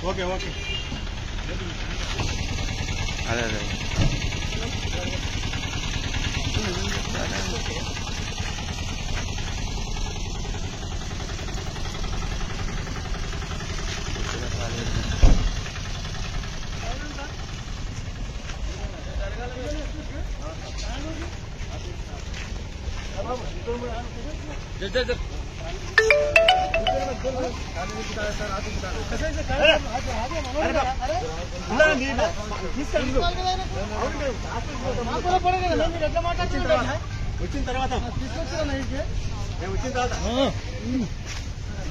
Okay okay అదే అదే వచ్చిన తర్వాత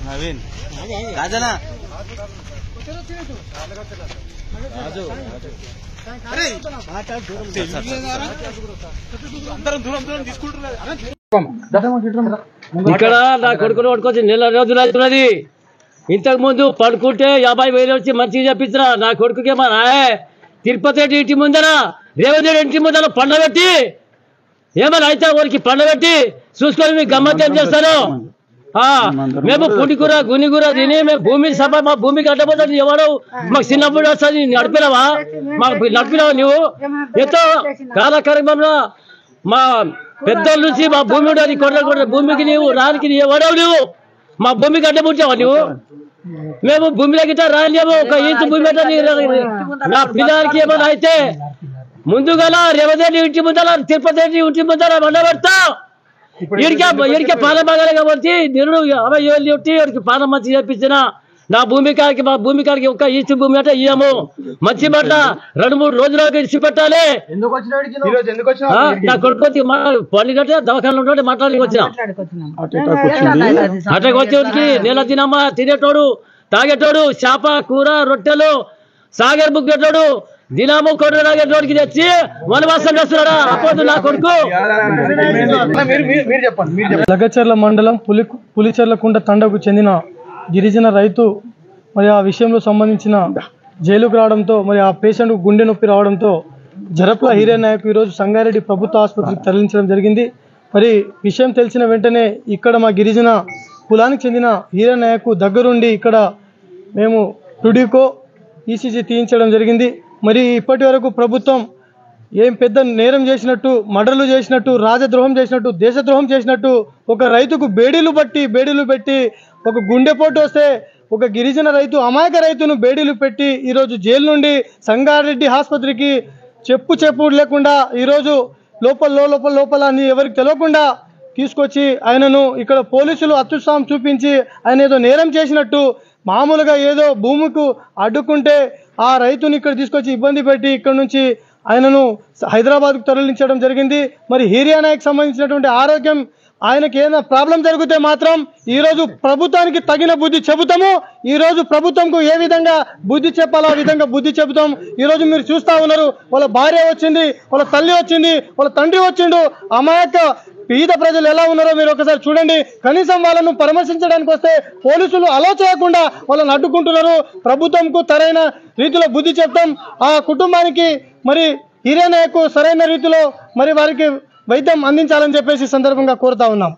నవీన్ రాజనా ఇక్కడ నా కొడుకుని పట్టుకొచ్చి నెల రోజులు అవుతున్నది. ఇంతకు ముందు పడుకుంటే 50,000 వచ్చి మంచిగా చెప్పించిన నా కొడుకుకి ఏమన్నా తిరుపతి ఇంటి ముందర రేవంత్ రెడ్డి ఇంటి ముందర పండబెట్టి ఏమన్నా అయితే వారికి పండబెట్టి చూసుకొని మీకు గమ్మత్ ఏం చేస్తాను. మేము పుండికూర గునికూర తిని మేము భూమి సభ మా భూమికి అడ్డపోతుంది. ఎవరు మాకు చిన్నప్పుడు వస్తుంది నడిపినావా? మాకు నడిపినావా నువ్వు? ఎంతో కాలక్రమంలో మా పెద్దోళ్ళ నుంచి మా భూమి ఉండదు కొట్ల భూమికి నీవు రానికి ఎవడవు నువ్వు? మా భూమికి అడ్డపుచ్చావా నువ్వు? మేము భూమిలో గిట్ట రాలేము. ఒక ఇంచు భూమి నా పిల్లలకి ఏమైనా అయితే ముందుగా రేవంత్ రెడ్డి ఇంటి ముందర తిరుపతి రెడ్డి ఇంటి ముందర మండబెడతా ఇడికే పాలన బాగాలేగా వచ్చి నిరుడు 50,000 కొట్టి వాడికి పాలన మంచి చేపించిన నా భూమికాడికి మా భూమికాడికి ఒక ఇంచు భూమి అంటే ఇయ్యము. మంచి మాట 2-3 రోజులకి ఇచ్చి పెట్టాలి. నా కొడుకు పండినట్టే దవాఖానలో మాట్లాడి వచ్చిన అట్లా వచ్చేవాడికి నెల తినమ్మా తినేటోడు తాగేటోడు చేప కూర రొట్టెలు సాగర్ బుగ్గేటోడు దినాము కొడు తాగేటోడికి తెచ్చి వనవాసం చేస్తున్నాడా? అప్పుడు నా కొడుకు లగచర్ల మండలం పులిచెర్లకుంట తండకు చెందిన గిరిజన రైతు మరి ఆ విషయంలో సంబంధించిన జైలుకు రావడంతో మరి ఆ పేషెంట్కు గుండె నొప్పి రావడంతో జరప్ల హీరే నాయక్ ఈరోజు సంగారెడ్డి ప్రభుత్వ ఆసుపత్రికి తరలించడం జరిగింది. మరి విషయం తెలిసిన వెంటనే ఇక్కడ మా గిరిజన కులానికి చెందిన హీరే నాయక్ దగ్గరుండి ఇక్కడ మేము టుడికో ఈసీజీ తీయించడం జరిగింది. మరి ఇప్పటి వరకు ప్రభుత్వం ఏం పెద్ద నేరం చేసినట్టు, మర్డర్లు చేసినట్టు, రాజద్రోహం చేసినట్టు, దేశద్రోహం చేసినట్టు ఒక రైతుకు బేడీలు పెట్టి ఒక గుండెపోటు వస్తే ఒక గిరిజన రైతు అమాయక రైతును బేడీలు పెట్టి ఈరోజు జైలు నుండి సంగారెడ్డి ఆసుపత్రికి చెప్పు లేకుండా ఈరోజు లోపల అని ఎవరికి తెలియకుండా తీసుకొచ్చి ఆయనను ఇక్కడ పోలీసులు అత్యుత్సాహం చూపించి ఆయన ఏదో నేరం చేసినట్టు మామూలుగా ఏదో భూమికి అడ్డుకుంటే ఆ రైతుని ఇక్కడ తీసుకొచ్చి ఇబ్బంది పెట్టి ఇక్కడ నుంచి ఆయనను హైదరాబాద్కు తరలించడం జరిగింది. మరి హీరియా నాయక్ సంబంధించినటువంటి ఆరోగ్యం ఆయనకి ఏదైనా ప్రాబ్లం జరిగితే మాత్రం ఈరోజు ప్రభుత్వానికి తగిన బుద్ధి చెబుతాము. ఈరోజు ప్రభుత్వంకు ఏ విధంగా బుద్ధి చెప్పాలో ఆ విధంగా బుద్ధి చెబుతాం. ఈరోజు మీరు చూస్తూ ఉన్నారు, వాళ్ళ భార్య వచ్చింది, వాళ్ళ తల్లి వచ్చింది, వాళ్ళ తండ్రి వచ్చిండు. అమాయక పేద ప్రజలు ఎలా ఉన్నారో మీరు ఒకసారి చూడండి. కనీసం వాళ్ళను పరామర్శించడానికి వస్తే పోలీసులు అలో చేయకుండా వాళ్ళని అడ్డుకుంటున్నారు. ప్రభుత్వంకు సరైన రీతిలో బుద్ధి చెప్తాం. ఆ కుటుంబానికి మరి హీరే నాయక్ సరైన రీతిలో మరి వారికి వైద్యం అందించాలని చెప్పేసి సందర్భంగా కోరుతా ఉన్నాం.